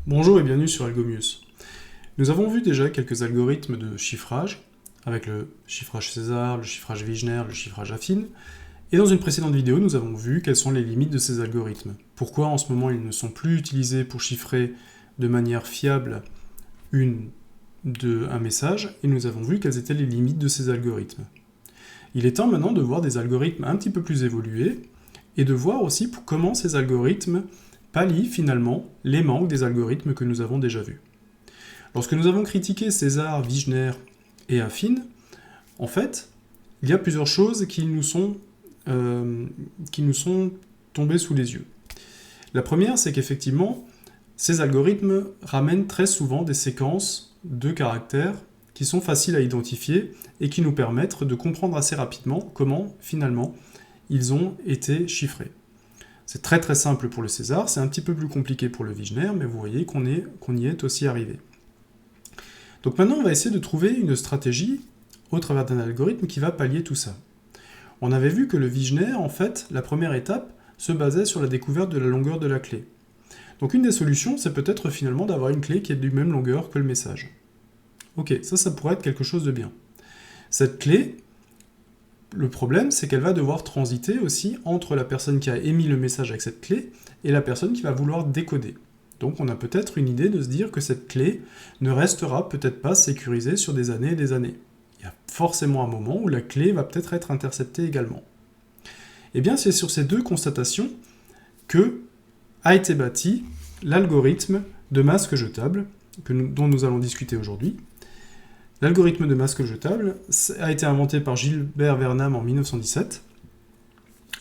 Bonjour et bienvenue sur Algomius. Nous avons vu déjà quelques algorithmes de chiffrage, avec le chiffrage César, le chiffrage Wigner, le chiffrage affine, et dans une précédente vidéo, nous avons vu quelles sont les limites de ces algorithmes. Pourquoi en ce moment ils ne sont plus utilisés pour chiffrer de manière fiable un message, et nous avons vu quelles étaient les limites de ces algorithmes. Il est temps maintenant de voir des algorithmes un petit peu plus évolués, et de voir aussi comment ces algorithmes pallie finalement les manques des algorithmes que nous avons déjà vus. Lorsque nous avons critiqué César, Wigner et affine, en fait, il y a plusieurs choses qui nous sont tombées sous les yeux. La première, c'est qu'effectivement, ces algorithmes ramènent très souvent des séquences de caractères qui sont faciles à identifier et qui nous permettent de comprendre assez rapidement comment, finalement, ils ont été chiffrés. C'est très très simple pour le César, c'est un petit peu plus compliqué pour le Wigner, mais vous voyez qu'on y est aussi arrivé. Donc maintenant, on va essayer de trouver une stratégie au travers d'un algorithme qui va pallier tout ça. On avait vu que le Wigner, en fait, la première étape se basait sur la découverte de la longueur de la clé. Donc une des solutions, c'est peut-être finalement d'avoir une clé qui est de même longueur que le message. Ok, ça pourrait être quelque chose de bien. Cette clé, le problème, c'est qu'elle va devoir transiter aussi entre la personne qui a émis le message avec cette clé et la personne qui va vouloir décoder. Donc on a peut-être une idée de se dire que cette clé ne restera peut-être pas sécurisée sur des années et des années. Il y a forcément un moment où la clé va peut-être être interceptée également. Et bien c'est sur ces deux constatations que a été bâti l'algorithme de masque jetable dont nous allons discuter aujourd'hui. L'algorithme de masque jetable a été inventé par Gilbert Vernam en 1917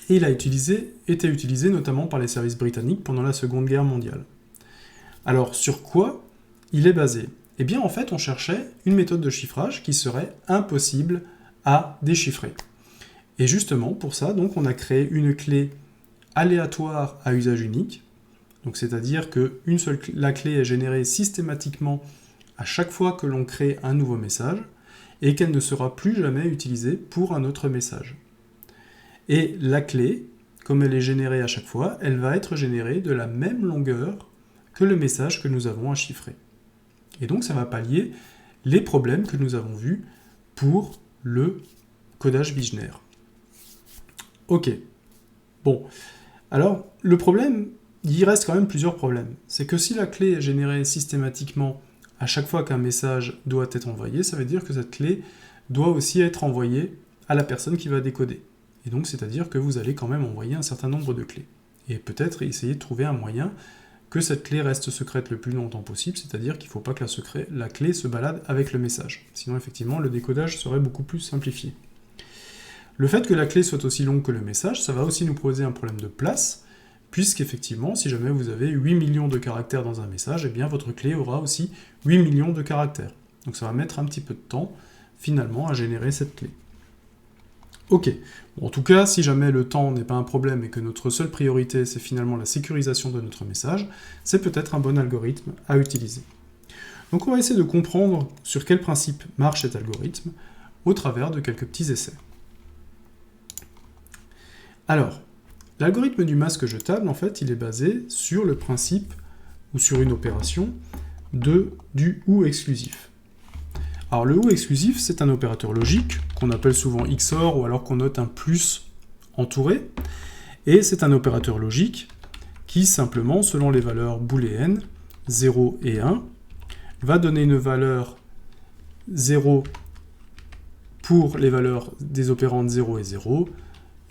et il a été utilisé notamment par les services britanniques pendant la Seconde Guerre mondiale. Alors sur quoi il est basé ? Eh bien en fait on cherchait une méthode de chiffrage qui serait impossible à déchiffrer. Et justement pour ça donc on a créé une clé aléatoire à usage unique, donc c'est-à-dire que la clé est générée systématiquement à chaque fois que l'on crée un nouveau message, et qu'elle ne sera plus jamais utilisée pour un autre message. Et la clé, comme elle est générée à chaque fois, elle va être générée de la même longueur que le message que nous avons à chiffrer. Et donc ça va pallier les problèmes que nous avons vus pour le codage Wigner. Ok. Bon. Alors, le problème, il reste quand même plusieurs problèmes. C'est que si la clé est générée systématiquement à chaque fois qu'un message doit être envoyé, ça veut dire que cette clé doit aussi être envoyée à la personne qui va décoder. Et donc, c'est-à-dire que vous allez quand même envoyer un certain nombre de clés. Et peut-être essayer de trouver un moyen que cette clé reste secrète le plus longtemps possible, c'est-à-dire qu'il ne faut pas que la clé se balade avec le message. Sinon, effectivement, le décodage serait beaucoup plus simplifié. Le fait que la clé soit aussi longue que le message, ça va aussi nous poser un problème de place, puisqu'effectivement, si jamais vous avez 8 millions de caractères dans un message, eh bien votre clé aura aussi 8 millions de caractères. Donc ça va mettre un petit peu de temps, finalement, à générer cette clé. Ok. Bon, en tout cas, si jamais le temps n'est pas un problème et que notre seule priorité, c'est finalement la sécurisation de notre message, c'est peut-être un bon algorithme à utiliser. Donc on va essayer de comprendre sur quel principe marche cet algorithme au travers de quelques petits essais. Alors, l'algorithme du masque jetable, en fait, il est basé sur le principe, ou sur une opération, du OU exclusif. Alors le OU exclusif, c'est un opérateur logique, qu'on appelle souvent XOR, ou alors qu'on note un plus entouré, et c'est un opérateur logique qui, simplement, selon les valeurs booléennes, 0 et 1, va donner une valeur 0 pour les valeurs des opérandes 0 et 0,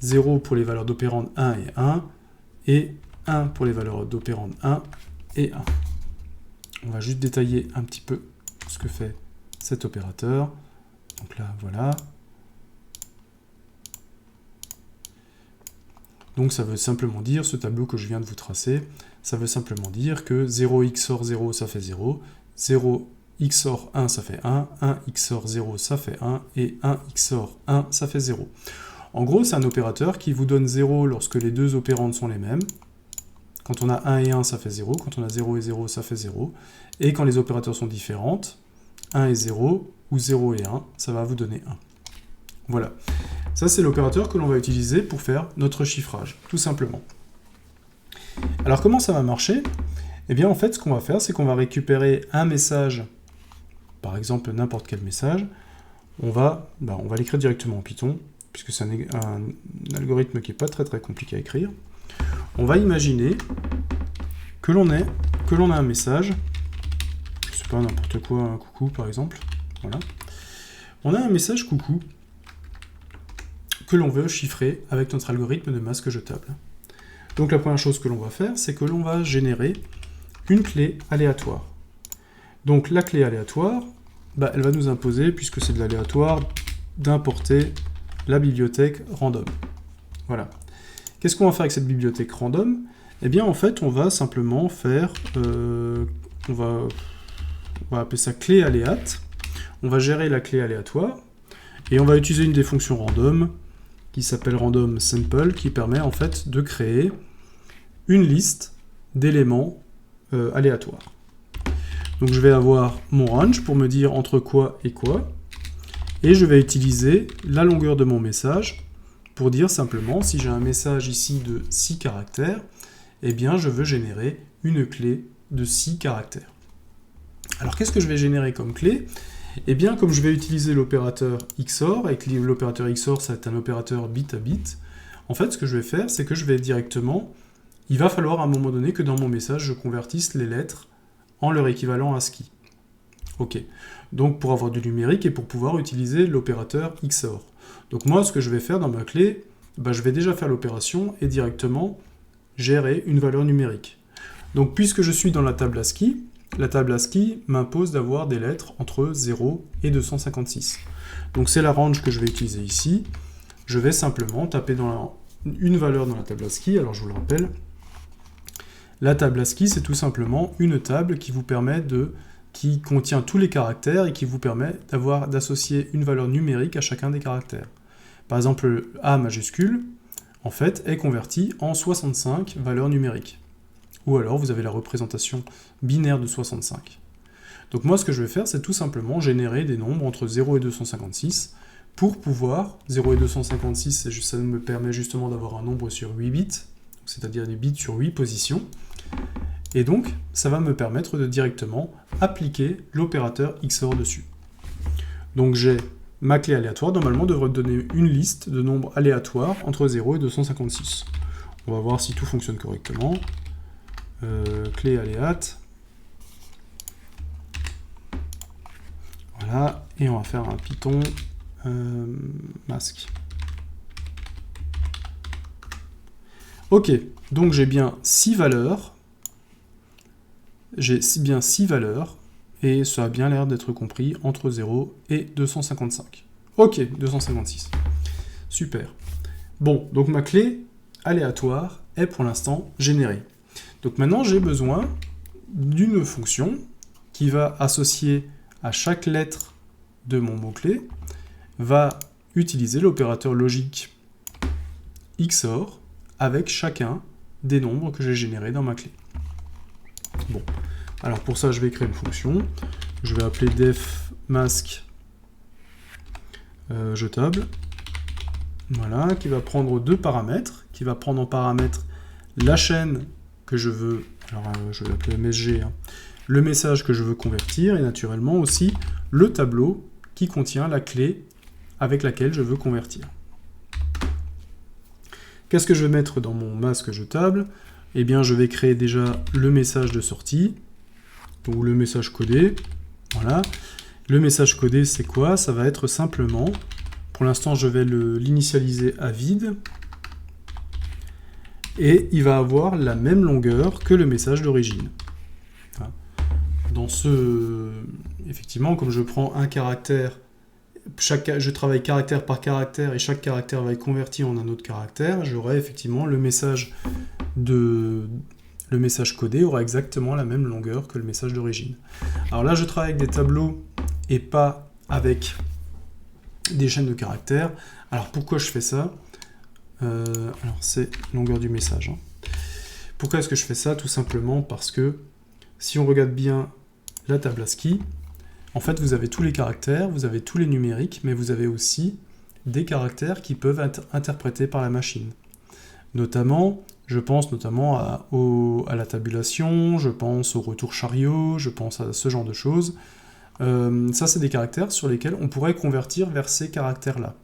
0 pour les valeurs d'opérandes 1 et 1, et 1 pour les valeurs d'opérandes 1 et 1. On va juste détailler un petit peu ce que fait cet opérateur. Donc là, voilà. Donc ça veut simplement dire, ce tableau que je viens de vous tracer, ça veut simplement dire que 0 XOR 0, ça fait 0, 0 XOR 1, ça fait 1, 1 XOR 0, ça fait 1, et 1 XOR 1, ça fait 0. En gros, c'est un opérateur qui vous donne 0 lorsque les deux opérandes sont les mêmes. Quand on a 1 et 1, ça fait 0. Quand on a 0 et 0, ça fait 0. Et quand les opérateurs sont différentes, 1 et 0, ou 0 et 1, ça va vous donner 1. Voilà. Ça, c'est l'opérateur que l'on va utiliser pour faire notre chiffrage, tout simplement. Alors, comment ça va marcher ? Eh bien, en fait, ce qu'on va faire, c'est qu'on va récupérer un message, par exemple n'importe quel message, on va l'écrire directement en Python, puisque c'est un algorithme qui n'est pas très compliqué à écrire. On va imaginer que l'on a un message, je sais pas, n'importe quoi, un coucou par exemple, voilà. On a un message coucou que l'on veut chiffrer avec notre algorithme de masque jetable. Donc la première chose que l'on va faire, c'est que l'on va générer une clé aléatoire. Donc la clé aléatoire, elle va nous imposer, puisque c'est de l'aléatoire, d'importer la bibliothèque random. Voilà. Qu'est-ce qu'on va faire avec cette bibliothèque random? Eh bien, en fait, on va simplement faire... on va appeler ça clé aléat. On va gérer la clé aléatoire. Et on va utiliser une des fonctions random qui s'appelle random sample, qui permet en fait de créer une liste d'éléments aléatoires. Donc je vais avoir mon range pour me dire entre quoi et quoi. Et je vais utiliser la longueur de mon message pour dire simplement, si j'ai un message ici de 6 caractères, eh bien je veux générer une clé de 6 caractères. Alors qu'est-ce que je vais générer comme clé? Eh bien comme je vais utiliser l'opérateur XOR, et que l'opérateur XOR c'est un opérateur bit à bit, en fait ce que je vais faire, c'est que je vais directement, il va falloir à un moment donné que dans mon message je convertisse les lettres en leur équivalent ASCII. Ok, donc pour avoir du numérique et pour pouvoir utiliser l'opérateur XOR. Donc moi, ce que je vais faire dans ma clé, je vais déjà faire l'opération et directement gérer une valeur numérique. Donc puisque je suis dans la table ASCII m'impose d'avoir des lettres entre 0 et 256. Donc c'est la range que je vais utiliser ici. Je vais simplement taper une valeur dans la table ASCII, alors je vous le rappelle. La table ASCII, c'est tout simplement une table qui contient tous les caractères et qui vous permet d'associer une valeur numérique à chacun des caractères. Par exemple, le A majuscule, en fait, est converti en 65 valeurs numériques. Ou alors, vous avez la représentation binaire de 65. Donc moi, ce que je vais faire, c'est tout simplement générer des nombres entre 0 et 256 pour pouvoir... 0 et 256, ça me permet justement d'avoir un nombre sur 8 bits, c'est-à-dire des bits sur 8 positions. Et donc, ça va me permettre de directement appliquer l'opérateur XOR dessus. Donc j'ai ma clé aléatoire, normalement devrait donner une liste de nombres aléatoires entre 0 et 256. On va voir si tout fonctionne correctement. Clé aléat. Voilà, et on va faire un Python masque. Ok, donc j'ai bien 6 valeurs. J'ai bien 6 valeurs, et ça a bien l'air d'être compris entre 0 et 255. Ok, 256. Super. Bon, donc ma clé aléatoire est pour l'instant générée. Donc maintenant, j'ai besoin d'une fonction qui va associer à chaque lettre de mon mot-clé, va utiliser l'opérateur logique XOR avec chacun des nombres que j'ai générés dans ma clé. Bon, alors pour ça, je vais créer une fonction. Je vais appeler def mask jetable. Voilà, qui va prendre deux paramètres, qui va prendre en paramètre la chaîne que je veux, alors je vais l'appeler MSG, le message que je veux convertir, et naturellement aussi le tableau qui contient la clé avec laquelle je veux convertir. Qu'est-ce que je vais mettre dans mon masque jetable? Eh bien, je vais créer déjà le message de sortie, ou le message codé. Voilà. Le message codé, c'est quoi? Ça va être simplement, pour l'instant, je vais l'initialiser à vide, et il va avoir la même longueur que le message d'origine. Dans effectivement, comme je prends un caractère, je travaille caractère par caractère, et chaque caractère va être converti en un autre caractère, j'aurai effectivement le message codé aura exactement la même longueur que le message d'origine. Alors là, je travaille avec des tableaux et pas avec des chaînes de caractères. Alors pourquoi je fais ça? Alors c'est longueur du message. Pourquoi est-ce que je fais ça? Tout simplement parce que si on regarde bien la table ASCII, en fait vous avez tous les caractères, vous avez tous les numériques, mais vous avez aussi des caractères qui peuvent être interprétés par la machine. Notamment Je pense notamment à la tabulation, je pense au retour chariot, je pense à ce genre de choses. Ça, c'est des caractères sur lesquels on pourrait convertir vers ces caractères-là.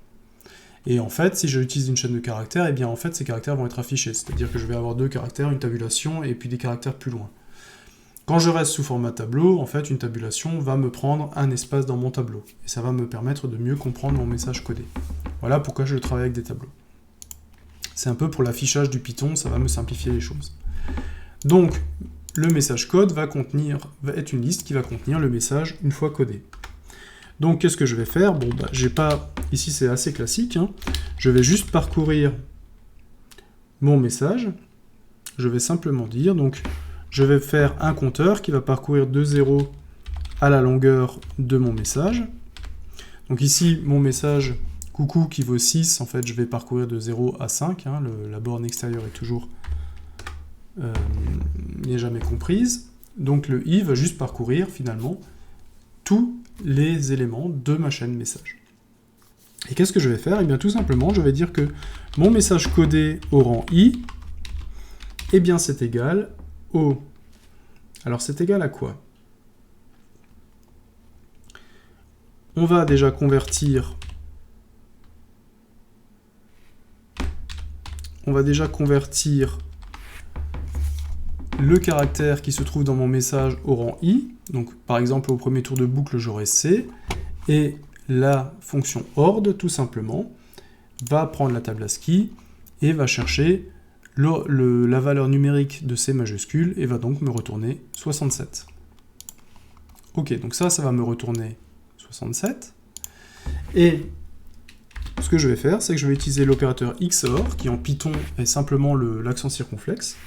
Et en fait, si j'utilise une chaîne de caractères, eh bien en fait, ces caractères vont être affichés. C'est-à-dire que je vais avoir 2 caractères, une tabulation, et puis des caractères plus loin. Quand je reste sous format tableau, en fait, une tabulation va me prendre un espace dans mon tableau. Et ça va me permettre de mieux comprendre mon message codé. Voilà pourquoi je travaille avec des tableaux. C'est un peu pour l'affichage du Python, ça va me simplifier les choses. Donc, le message code va être une liste qui va contenir le message une fois codé. Donc, qu'est-ce que je vais faire? Bon, j'ai pas... Ici, c'est assez classique. Hein. Je vais juste parcourir mon message. Je vais simplement dire, donc, je vais faire un compteur qui va parcourir 2 zéros à la longueur de mon message. Donc ici, mon message coucou qui vaut 6, en fait, je vais parcourir de 0 à 5. Hein, la borne extérieure est toujours... n'est jamais comprise. Donc le i va juste parcourir, finalement, tous les éléments de ma chaîne message. Et qu'est-ce que je vais faire? Eh bien, tout simplement, je vais dire que mon message codé au rang i, eh bien, c'est égal au... Alors, c'est égal à quoi? On va déjà convertir... le caractère qui se trouve dans mon message au rang i. Donc, par exemple, au premier tour de boucle, j'aurai c. Et la fonction ord, tout simplement, va prendre la table ASCII et va chercher la valeur numérique de C majuscule et va donc me retourner 67. Ok, donc ça va me retourner 67. Et ce que je vais faire, c'est que je vais utiliser l'opérateur XOR, qui en Python est simplement l'accent circonflexe,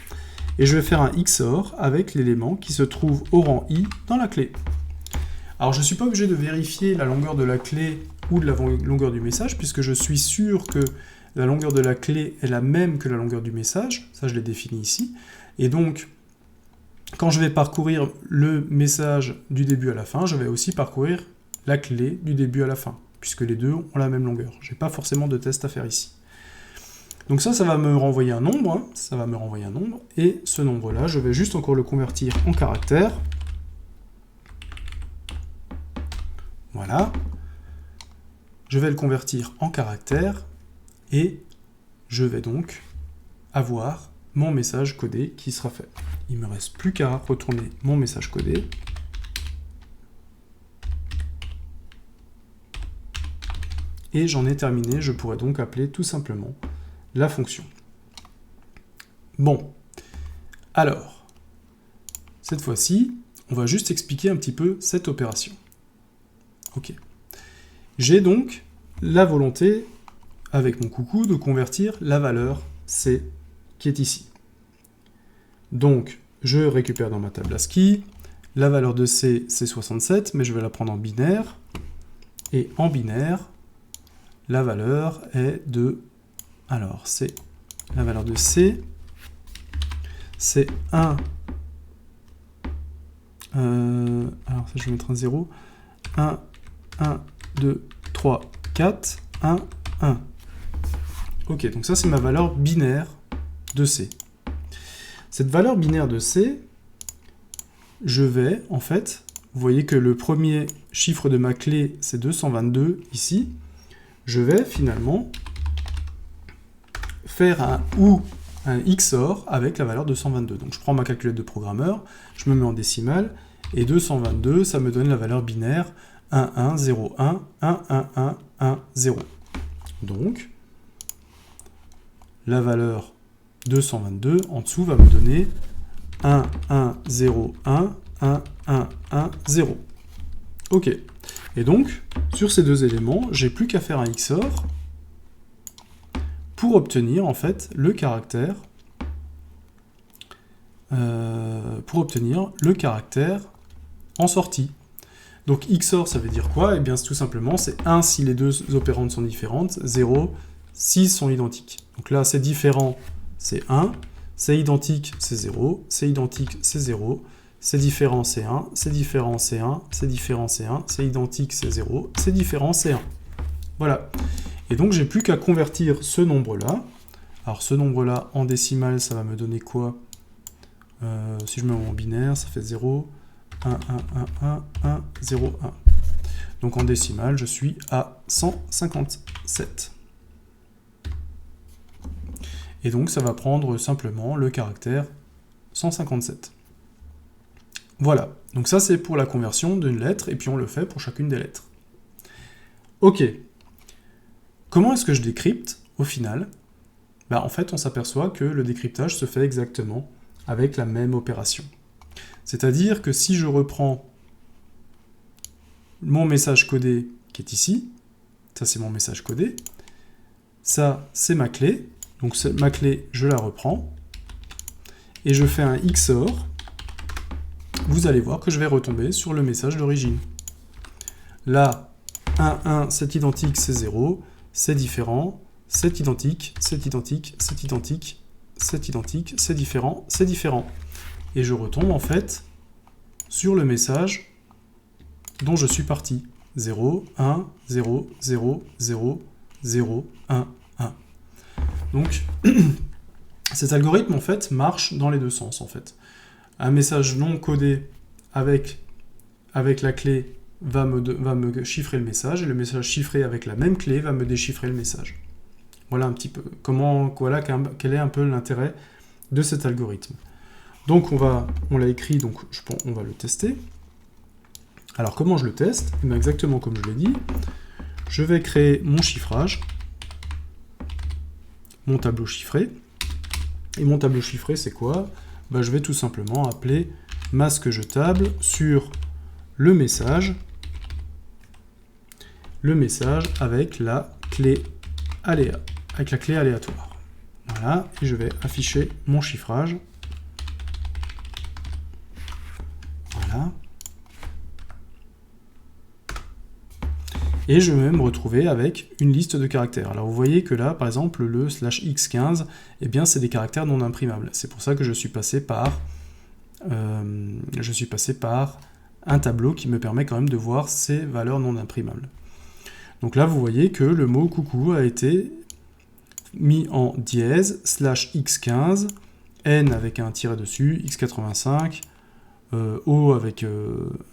et je vais faire un XOR avec l'élément qui se trouve au rang i dans la clé. Alors je ne suis pas obligé de vérifier la longueur de la clé ou de la longueur du message, puisque je suis sûr que la longueur de la clé est la même que la longueur du message, ça je l'ai défini ici, et donc quand je vais parcourir le message du début à la fin, je vais aussi parcourir la clé du début à la fin, puisque les deux ont la même longueur. Je n'ai pas forcément de test à faire ici. Donc ça va me renvoyer un nombre, hein, et ce nombre-là, je vais juste encore le convertir en caractère. Voilà. Je vais le convertir en caractère, et je vais donc avoir mon message codé qui sera fait. Il ne me reste plus qu'à retourner mon message codé. Et j'en ai terminé, je pourrais donc appeler tout simplement la fonction. Bon, alors, cette fois-ci, on va juste expliquer un petit peu cette opération. Ok. J'ai donc la volonté, avec mon coucou, de convertir la valeur C qui est ici. Donc, je récupère dans ma table ASCII, la valeur de C, c'est 67, mais je vais la prendre en binaire, et en binaire, la valeur est de... Alors, la valeur de C, c'est 1... alors, ça, je vais mettre un 0. 1, 2, 3, 4, 1, 1. Ok, donc ça, c'est ma valeur binaire de C. Cette valeur binaire de C, je vais, en fait, vous voyez que le premier chiffre de ma clé, c'est 222, ici. Je vais, finalement, faire un XOR avec la valeur 222. Donc je prends ma calculette de programmeur, je me mets en décimale, et 222, ça me donne la valeur binaire 1, 1, 0, 1, 1, 1, 1, 1, 0. Donc, la valeur 222 en dessous va me donner 1, 1, 0, 1, 1, 1, 1, 0. Ok. Et donc, sur ces deux éléments, j'ai plus qu'à faire un XOR pour obtenir en fait le caractère en sortie. Donc XOR, ça veut dire quoi? Eh bien, tout simplement, c'est 1 si les deux opérandes sont différentes, 0 si sont identiques. Donc là, c'est différent, c'est 1, c'est identique, c'est 0, c'est identique, c'est 0, c'est différent, c'est 1, c'est différent, c'est 1, c'est différent, c'est 1, c'est identique, c'est 0, c'est différent, c'est 1. Voilà. Et donc, j'ai plus qu'à convertir ce nombre-là Alors ce nombre-là, en décimale, ça va me donner quoi? Si je mets en binaire, ça fait 0, 1, 1, 1, 1, 1, 0, 1. Donc en décimale, je suis à 157. Et donc ça va prendre simplement le caractère 157. Voilà, donc ça c'est pour la conversion d'une lettre, et puis on le fait pour chacune des lettres. Ok, comment est-ce que je décrypte au final? En fait, on s'aperçoit que le décryptage se fait exactement avec la même opération. C'est-à-dire que si je reprends mon message codé qui est ici, ça c'est mon message codé, ça c'est ma clé, donc ma clé je la reprends, et je fais un XOR, vous allez voir que je vais retomber sur le message d'origine. Là, 1, 1, c'est identique, c'est 0, c'est différent, c'est identique, c'est identique, c'est identique, c'est identique, c'est différent, c'est différent. Et je retombe en fait sur le message dont je suis parti. 0, 1, 0, 0, 0, 0, 1, 1. Donc, cet algorithme en fait marche dans les deux sens en fait. Un message non codé avec la clé va me chiffrer le message, et le message chiffré avec la même clé va me déchiffrer le message. Voilà un petit peu quel est un peu l'intérêt de cet algorithme. Donc on l'a écrit, donc on va le tester. Alors comment je le teste? Exactement comme je l'ai dit, je vais créer mon chiffrage, mon tableau chiffré. Et mon tableau chiffré c'est quoi? Je vais tout simplement appeler masque je table sur le message avec la clé aléatoire. Voilà, et je vais afficher mon chiffrage. Voilà. Et je vais me retrouver avec une liste de caractères. Alors vous voyez que là, par exemple, le /x15, eh bien c'est des caractères non imprimables. C'est pour ça que je suis passé par un tableau qui me permet quand même de voir ces valeurs non imprimables. Donc là, vous voyez que le mot coucou a été mis en dièse, /x15, n avec un tiret dessus, x85, o avec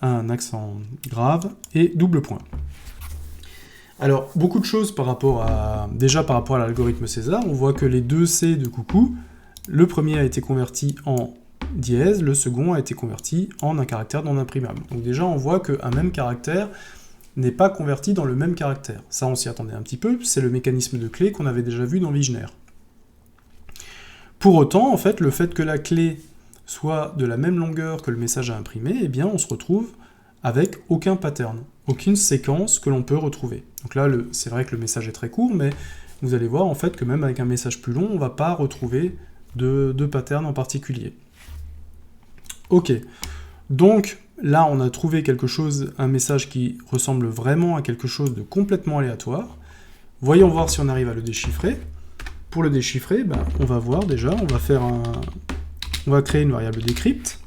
un accent grave, et double point. Alors, beaucoup de choses par rapport à l'algorithme César. On voit que les deux C de coucou, le premier a été converti en dièse, le second a été converti en un caractère non imprimable. Donc déjà, on voit qu'un même caractère n'est pas converti dans le même caractère. Ça, on s'y attendait un petit peu, c'est le mécanisme de clé qu'on avait déjà vu dans Wigner. Pour autant, en fait, le fait que la clé soit de la même longueur que le message à imprimer, eh bien, on se retrouve avec aucun pattern, aucune séquence que l'on peut retrouver. Donc là, c'est vrai que le message est très court, mais vous allez voir en fait que même avec un message plus long, on ne va pas retrouver de pattern en particulier. Ok, donc là on a trouvé quelque chose, un message qui ressemble vraiment à quelque chose de complètement aléatoire. Voyons voir si on arrive à le déchiffrer. Pour le déchiffrer, on va voir déjà, on va créer une variable decrypt,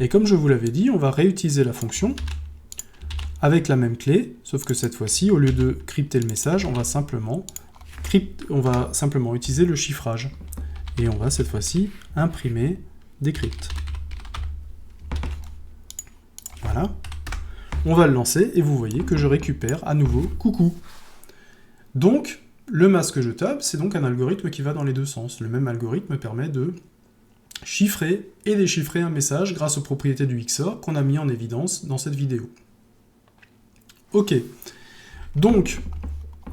et comme je vous l'avais dit, on va réutiliser la fonction avec la même clé, sauf que cette fois-ci, au lieu de crypter le message, on va simplement utiliser le chiffrage. Et on va cette fois-ci imprimer decrypt. Voilà. On va le lancer, et vous voyez que je récupère à nouveau coucou. Donc, le masque je table, c'est donc un algorithme qui va dans les deux sens. Le même algorithme permet de chiffrer et déchiffrer un message grâce aux propriétés du XOR qu'on a mis en évidence dans cette vidéo. Ok, donc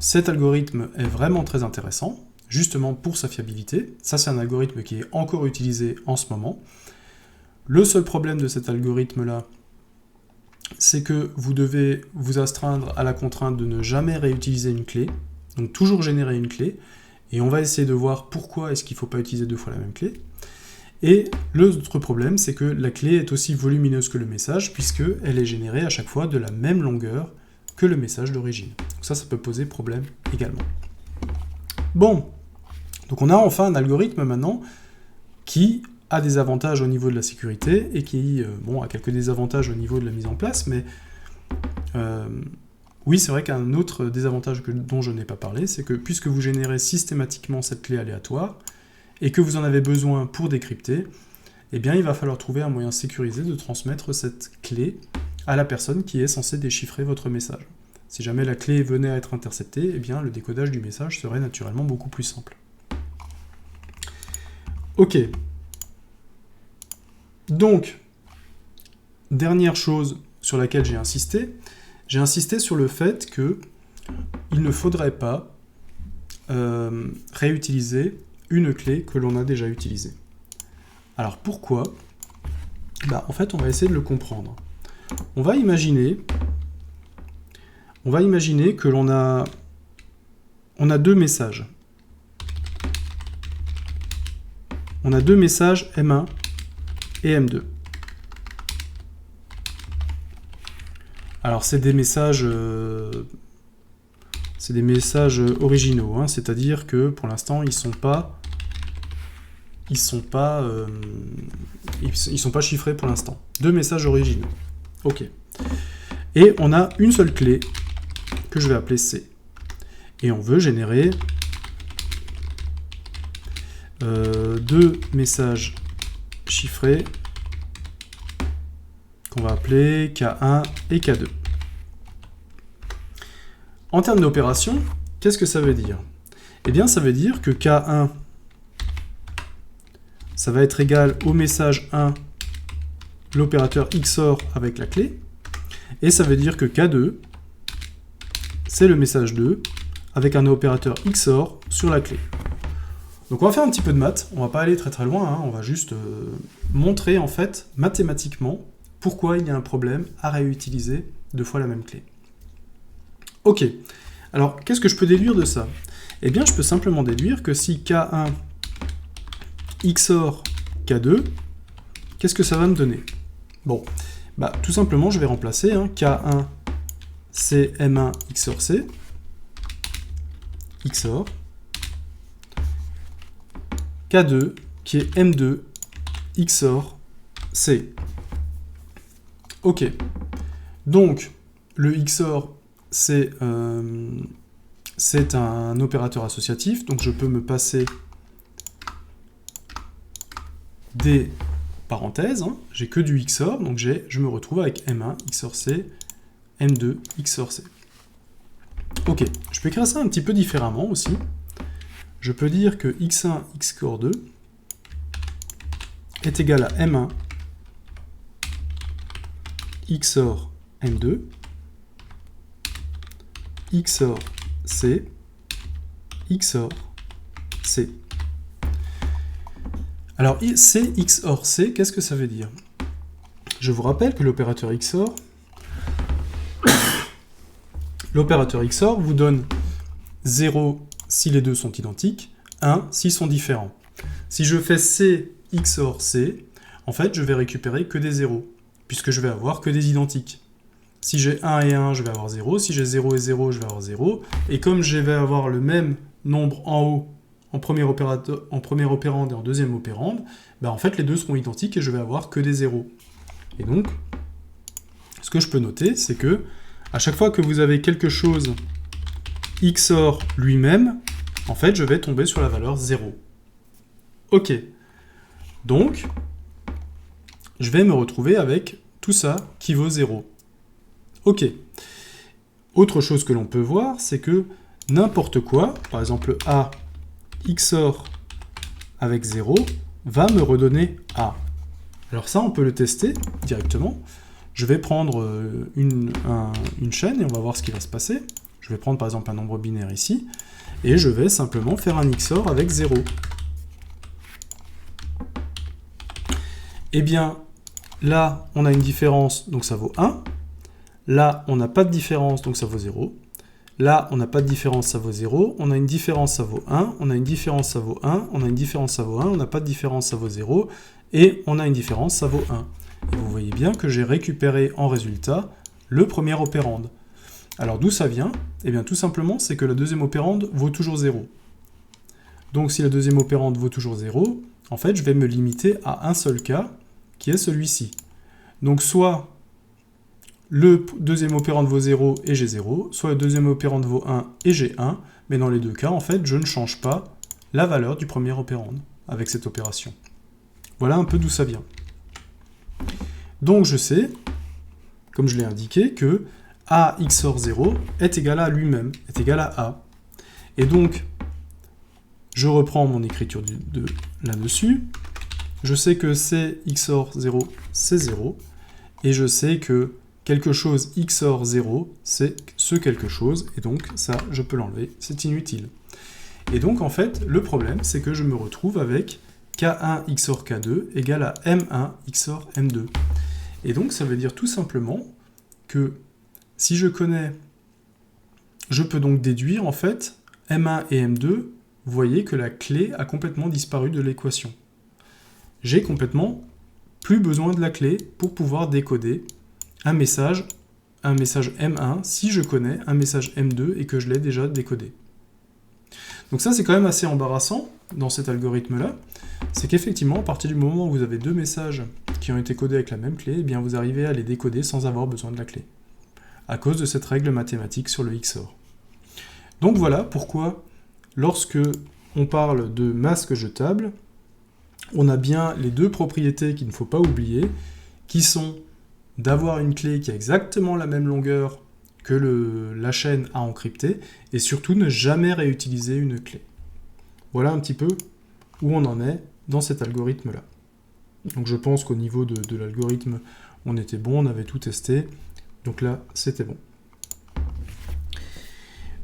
cet algorithme est vraiment très intéressant, justement pour sa fiabilité. Ça, c'est un algorithme qui est encore utilisé en ce moment. Le seul problème de cet algorithme-là, c'est que vous devez vous astreindre à la contrainte de ne jamais réutiliser une clé, donc toujours générer une clé, et on va essayer de voir pourquoi est-ce qu'il ne faut pas utiliser deux fois la même clé. Et l'autre problème, c'est que la clé est aussi volumineuse que le message, puisqu'elle est générée à chaque fois de la même longueur que le message d'origine. Donc ça peut poser problème également. Bon, donc on a enfin un algorithme maintenant qui a des avantages au niveau de la sécurité et qui a quelques désavantages au niveau de la mise en place, mais Oui, c'est vrai qu'un autre désavantage dont je n'ai pas parlé, c'est que puisque vous générez systématiquement cette clé aléatoire, et que vous en avez besoin pour décrypter, eh bien il va falloir trouver un moyen sécurisé de transmettre cette clé à la personne qui est censée déchiffrer votre message. Si jamais la clé venait à être interceptée, eh bien le décodage du message serait naturellement beaucoup plus simple. Ok. Donc, dernière chose sur laquelle j'ai insisté sur le fait que il ne faudrait pas réutiliser une clé que l'on a déjà utilisée. Alors pourquoi ? En fait, on va essayer de le comprendre. On va imaginer que l'on a deux messages. On a deux messages M1 et M2. Alors c'est des messages originaux, hein, c'est-à-dire que pour l'instant ils sont pas chiffrés pour l'instant. Deux messages originaux. Ok. Et on a une seule clé que je vais appeler C. Et on veut générer deux messages chiffrés qu'on va appeler K1 et K2. En termes d'opération, qu'est-ce que ça veut dire ? Eh bien, ça veut dire que K1, ça va être égal au message 1, l'opérateur XOR avec la clé, et ça veut dire que K2, c'est le message 2, avec un opérateur XOR sur la clé. Donc on va faire un petit peu de maths, on va pas aller très très loin, hein, on va juste montrer en fait mathématiquement pourquoi il y a un problème à réutiliser deux fois la même clé. Ok, alors qu'est-ce que je peux déduire de ça ? Eh bien je peux simplement déduire que si K1 XOR K2, qu'est-ce que ça va me donner ? Bon, tout simplement je vais remplacer K1 c'est M1 XOR C, XOR, K2 qui est M2 XOR C. Ok, donc le XOR c'est un opérateur associatif, donc je peux me passer des parenthèses, hein. J'ai que du XOR, donc je me retrouve avec M1 XOR C, M2 XOR C. Ok, je peux écrire ça un petit peu différemment aussi. Je peux dire que X1 XOR 2 est égal à M1 XOR M2 XOR C XOR C. Alors C XOR C, qu'est-ce que ça veut dire ? Je vous rappelle que l'opérateur XOR vous donne 0 si les deux sont identiques, 1 s'ils sont différents. Si je fais C XOR C, en fait je vais récupérer que des 0, puisque je vais avoir que des identiques. Si j'ai 1 et 1, je vais avoir 0, si j'ai 0 et 0, je vais avoir 0, et comme je vais avoir le même nombre en haut en premier opérande et en deuxième opérande, en fait les deux seront identiques et je vais avoir que des 0. Et donc, ce que je peux noter, c'est que à chaque fois que vous avez quelque chose XOR lui-même, en fait, je vais tomber sur la valeur 0. Ok. Donc, je vais me retrouver avec tout ça qui vaut 0. Ok. Autre chose que l'on peut voir, c'est que n'importe quoi, par exemple A XOR avec 0, va me redonner A. Alors ça, on peut le tester directement. Je vais prendre une chaîne et on va voir ce qui va se passer. Je vais prendre par exemple un nombre binaire ici, et je vais simplement faire un XOR avec 0. Eh bien, là, on a une différence, donc ça vaut 1. Là, on n'a pas de différence, donc ça vaut 0. Là, on n'a pas de différence, ça vaut 0. On a une différence, ça vaut 1. On a une différence, ça vaut 1. On a une différence, ça vaut 1. On n'a pas de différence, ça vaut 0. Et on a une différence, ça vaut 1. Et vous voyez bien que j'ai récupéré en résultat le premier opérande. Alors d'où ça vient ? Eh bien tout simplement, c'est que la deuxième opérande vaut toujours 0. Donc si la deuxième opérande vaut toujours 0, en fait je vais me limiter à un seul cas, qui est celui-ci. Donc soit le deuxième opérand vaut 0 et j'ai 0, soit le deuxième opérand vaut 1 et j'ai 1, mais dans les deux cas, en fait, je ne change pas la valeur du premier opérand avec cette opération. Voilà un peu d'où ça vient. Donc je sais, comme je l'ai indiqué, que A XOR 0 est égal à lui-même, est égal à A. Et donc, je reprends mon écriture de là-dessus. Je sais que C XOR 0, c'est 0. Et je sais que quelque chose XOR 0, c'est ce quelque chose. Et donc, ça, je peux l'enlever, c'est inutile. Et donc, en fait, le problème, c'est que je me retrouve avec K1 XOR K2 égale à M1 XOR M2. Et donc, ça veut dire tout simplement que si je connais, je peux donc déduire, en fait, M1 et M2, vous voyez que la clé a complètement disparu de l'équation. J'ai complètement plus besoin de la clé pour pouvoir décoder un message M1 si je connais un message M2 et que je l'ai déjà décodé. Donc ça, c'est quand même assez embarrassant dans cet algorithme-là. C'est qu'effectivement, à partir du moment où vous avez deux messages qui ont été codés avec la même clé, eh bien vous arrivez à les décoder sans avoir besoin de la clé, à cause de cette règle mathématique sur le XOR. Donc voilà pourquoi, lorsque on parle de masque jetable, on a bien les deux propriétés qu'il ne faut pas oublier, qui sont d'avoir une clé qui a exactement la même longueur que la chaîne à encrypter, et surtout ne jamais réutiliser une clé. Voilà un petit peu où on en est dans cet algorithme-là. Donc je pense qu'au niveau de l'algorithme, on était bon, on avait tout testé, donc là, c'était bon.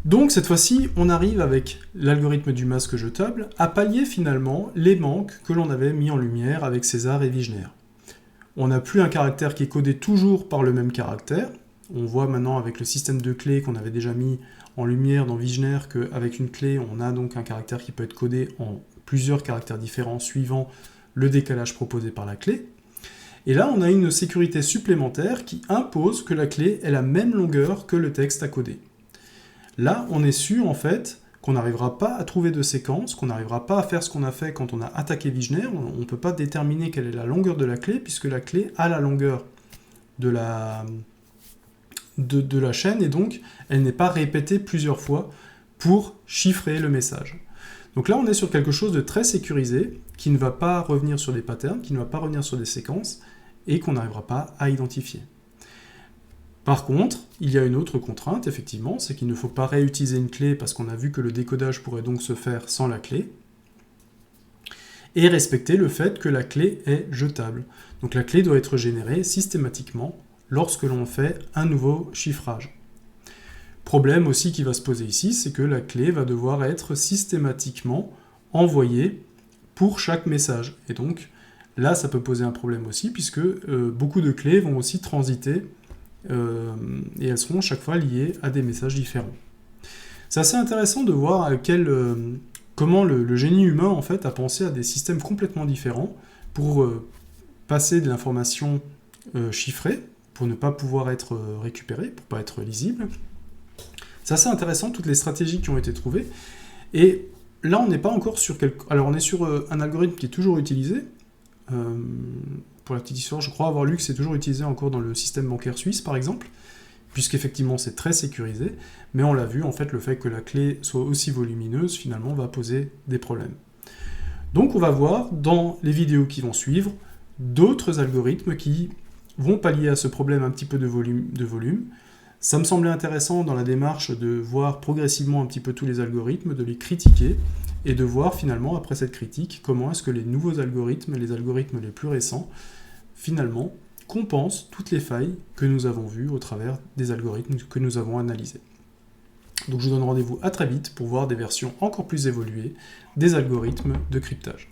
Donc cette fois-ci, on arrive avec l'algorithme du masque jetable à pallier finalement les manques que l'on avait mis en lumière avec César et Wigner. On n'a plus un caractère qui est codé toujours par le même caractère. On voit maintenant avec le système de clés qu'on avait déjà mis en lumière dans Wigner qu'avec une clé, on a donc un caractère qui peut être codé en plusieurs caractères différents suivant le décalage proposé par la clé. Et là, on a une sécurité supplémentaire qui impose que la clé ait la même longueur que le texte à coder. Là, on est sûr, en fait, qu'on n'arrivera pas à trouver de séquence, qu'on n'arrivera pas à faire ce qu'on a fait quand on a attaqué Wigner. On ne peut pas déterminer quelle est la longueur de la clé, puisque la clé a la longueur de la chaîne, et donc elle n'est pas répétée plusieurs fois pour chiffrer le message. Donc là, on est sur quelque chose de très sécurisé, qui ne va pas revenir sur des patterns, qui ne va pas revenir sur des séquences, et qu'on n'arrivera pas à identifier. Par contre, il y a une autre contrainte, effectivement, c'est qu'il ne faut pas réutiliser une clé parce qu'on a vu que le décodage pourrait donc se faire sans la clé, et respecter le fait que la clé est jetable. Donc la clé doit être générée systématiquement lorsque l'on fait un nouveau chiffrage. Problème aussi qui va se poser ici, c'est que la clé va devoir être systématiquement envoyée pour chaque message. Et donc là, ça peut poser un problème aussi, puisque beaucoup de clés vont aussi transiter et elles seront chaque fois liées à des messages différents. C'est assez intéressant de voir comment le génie humain en fait, a pensé à des systèmes complètement différents pour passer de l'information chiffrée, pour ne pas pouvoir être récupérée, pour ne pas être lisible. C'est assez intéressant, toutes les stratégies qui ont été trouvées. Et là, on n'est pas encore sur Alors, on est sur un algorithme qui est toujours utilisé. Pour la petite histoire, je crois avoir lu que c'est toujours utilisé encore dans le système bancaire suisse, par exemple, puisqu'effectivement c'est très sécurisé, mais on l'a vu, en fait, le fait que la clé soit aussi volumineuse, finalement, va poser des problèmes. Donc on va voir, dans les vidéos qui vont suivre, d'autres algorithmes qui vont pallier à ce problème un petit peu de volume. Ça me semblait intéressant dans la démarche de voir progressivement un petit peu tous les algorithmes, de les critiquer, et de voir finalement, après cette critique, comment est-ce que les nouveaux algorithmes, les algorithmes les plus récents, finalement, compensent toutes les failles que nous avons vues au travers des algorithmes que nous avons analysés. Donc je vous donne rendez-vous à très vite pour voir des versions encore plus évoluées des algorithmes de cryptage.